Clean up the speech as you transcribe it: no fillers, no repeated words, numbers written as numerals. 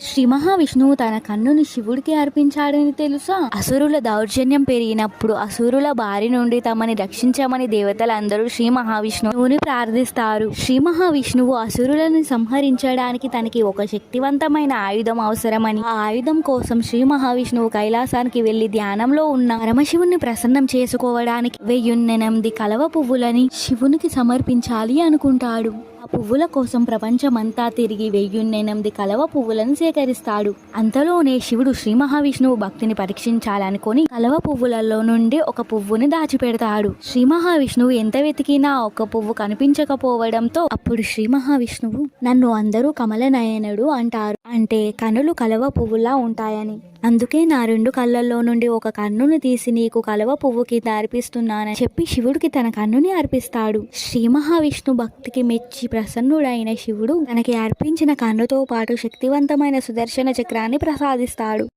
శ్రీ మహావిష్ణువు తన కన్నుని శివుడికి అర్పించాడని తెలుసా? అసురుల దౌర్జన్యం పెరిగినప్పుడు అసురుల బారి నుండి తమని రక్షించమని దేవతలందరూ శ్రీ మహావిష్ణువుని ప్రార్థిస్తారు. శ్రీ మహావిష్ణువు అసురులను సంహరించడానికి తనకి ఒక శక్తివంతమైన ఆయుధం అవసరమని, ఆ ఆయుధం కోసం శ్రీ మహావిష్ణువు కైలాసానికి వెళ్లి ధ్యానంలో ఉన్న పరమశివుని ప్రసన్నం చేసుకోవడానికి 1008 కలవ పువ్వులని శివునికి సమర్పించాలి అనుకుంటాడు. ఆ పువ్వుల కోసం ప్రపంచమంతా తిరిగి 1008 కలవ పువ్వులను సేకరిస్తాడు. అంతలోనే శివుడు శ్రీ మహావిష్ణువు భక్తిని పరీక్షించాలనుకుని కలవ పువ్వులలో నుండి ఒక పువ్వుని దాచిపెడతాడు. శ్రీ మహావిష్ణువు ఎంత వెతికినా ఒక పువ్వు కనిపించకపోవడంతో అప్పుడు శ్రీ మహావిష్ణువు, నన్ను అందరూ కమలనయనుడు అంటారు, అంటే కనులు కలవ పువ్వులా ఉంటాయని. అందుకే నా 2 కళ్ళల్లో నుండి ఒక కన్నుని తీసి నీకు కలవ పువ్వు కింద అర్పిస్తున్నానని చెప్పి శివుడికి తన కన్నుని అర్పిస్తాడు. శ్రీ మహావిష్ణు భక్తికి మెచ్చి ప్రసన్నుడైన శివుడు తనకి అర్పించిన కన్నుతో పాటు శక్తివంతమైన సుదర్శన చక్రాన్ని ప్రసాదిస్తాడు.